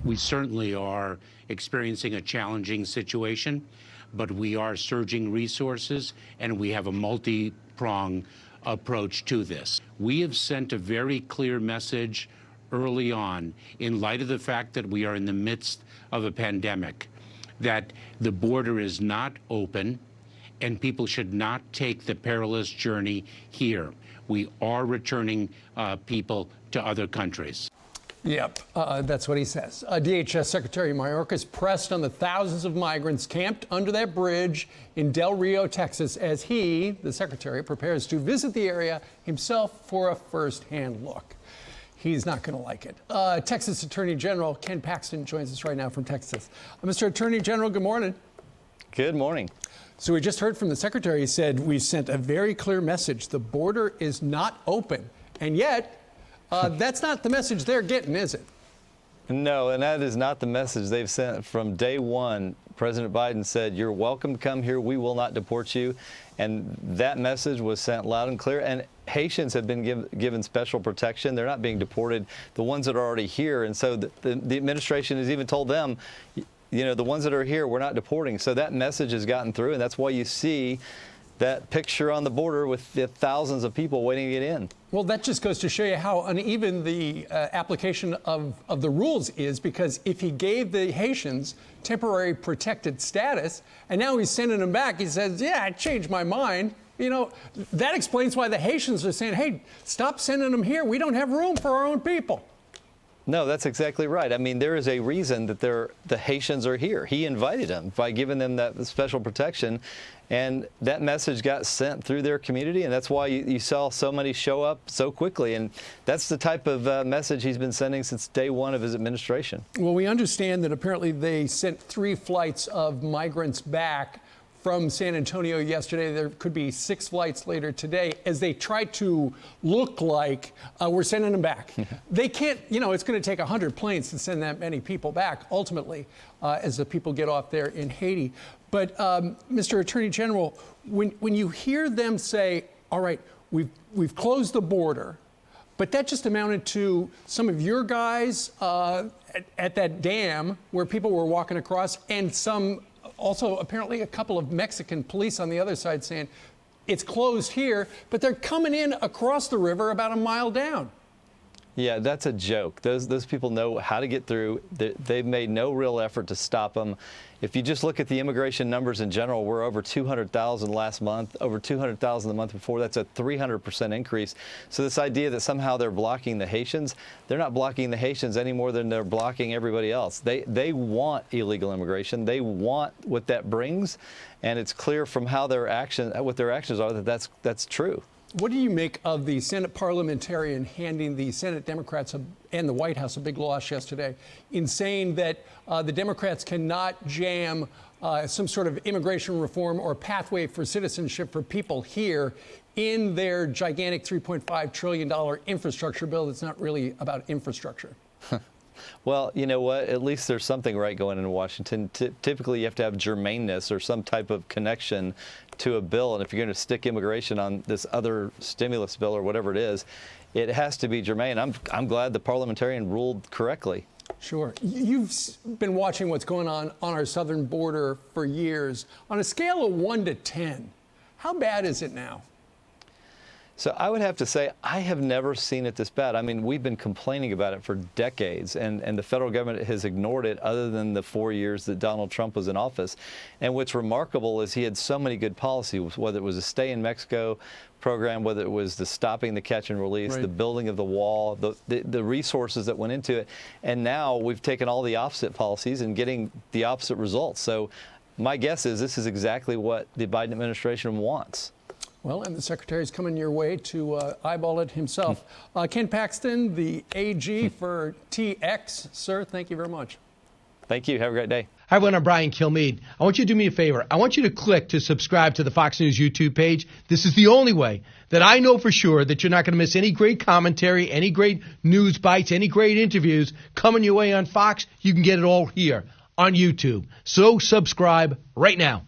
We certainly are experiencing a challenging situation, but we are surging resources and we have a multi-pronged approach to this. We have sent a very clear message early on, in light of the fact that we are in the midst of a pandemic, that the border is not open and people should not take the perilous journey here. We are returning people to other countries. Yep, that's what he says. DHS Secretary Mayorkas pressed on the thousands of migrants camped under that bridge in Del Rio, Texas, as he, the secretary, prepares to visit the area himself for a first-hand look. He's not going to like it. Texas Attorney General Ken Paxton joins us right now from Texas. Mr. Attorney General, good morning. Good morning. So we just heard from the secretary. He said we sent a very clear message. The border is not open, and yet that's not the message they're getting, is it? No, and that is not the message they've sent from day one. President Biden said, you're welcome to come here. We will not deport you. And that message was sent loud and clear. And Haitians have been given special protection. They're not being deported, the ones that are already here. And so the administration has even told them, you know, the ones that are here, we're not deporting. So that message has gotten through. And that's why you see that picture on the border with the thousands of people waiting to get in. Well, that just goes to show you how uneven the application of the rules is, because if he gave the Haitians temporary protected status and now he's sending them back, he says, yeah, I changed my mind. You know, that explains why the Haitians are saying, hey, stop sending them here. We don't have room for our own people. No, that's exactly right. I mean, there is a reason that the Haitians are here. He invited them by giving them that special protection, and that message got sent through their community, and that's why you saw so many show up so quickly. And that's the type of message he's been sending since day one of his administration. Well, we understand that apparently they sent 3 flights of migrants back from San Antonio yesterday. There could be 6 flights later today as they try to look like we're sending them back. They can't, you know, it's going to take 100 planes to send that many people back ultimately as the people get off there in Haiti. But Mr. Attorney General, when you hear them say, all right, we've closed the border, but that just amounted to some of your guys at that dam where people were walking across, and some also apparently a couple of Mexican police on the other side saying it's closed here, but they're coming in across the river about a mile down. Yeah, that's a joke. Those people know how to get through. They've made no real effort to stop them. If you just look at the immigration numbers in general, we're over 200,000 last month, over 200,000 the month before. That's a 300% increase. So this idea that somehow they're blocking the Haitians, they're not blocking the Haitians any more than they're blocking everybody else. They want illegal immigration. They want what that brings, and it's clear from how what their actions are that that's true. What do you make of the Senate parliamentarian handing the Senate Democrats and the White House a big loss yesterday in saying that the Democrats cannot jam some sort of immigration reform or pathway for citizenship for people here in their gigantic $3.5 trillion infrastructure bill that's not really about infrastructure? Well, you know what? At least there's something right going in Washington. Typically, you have to have germaneness or some type of connection to a bill. And if you're going to stick immigration on this other stimulus bill or whatever it is, it has to be germane. I'm glad the parliamentarian ruled correctly. Sure. You've been watching what's going on our southern border for years. On a scale of 1 to 10, how bad is it now? So I would have to say I have never seen it this bad. I mean, we've been complaining about it for decades, and the federal government has ignored it other than the 4 years that Donald Trump was in office. And what's remarkable is he had so many good policies, whether it was a stay in Mexico program, whether it was the stopping the catch and release, right, the building of the wall, the resources that went into it. And now we've taken all the opposite policies and getting the opposite results. So my guess is this is exactly what the Biden administration wants. Well, and the secretary's coming your way to eyeball it himself. Ken Paxton, the AG for TX. Sir, thank you very much. Thank you. Have a great day. Hi, everyone. I'm Brian Kilmeade. I want you to do me a favor. I want you to click to subscribe to the Fox News YouTube page. This is the only way that I know for sure that you're not going to miss any great commentary, any great news bites, any great interviews coming your way on Fox. You can get it all here on YouTube. So subscribe right now.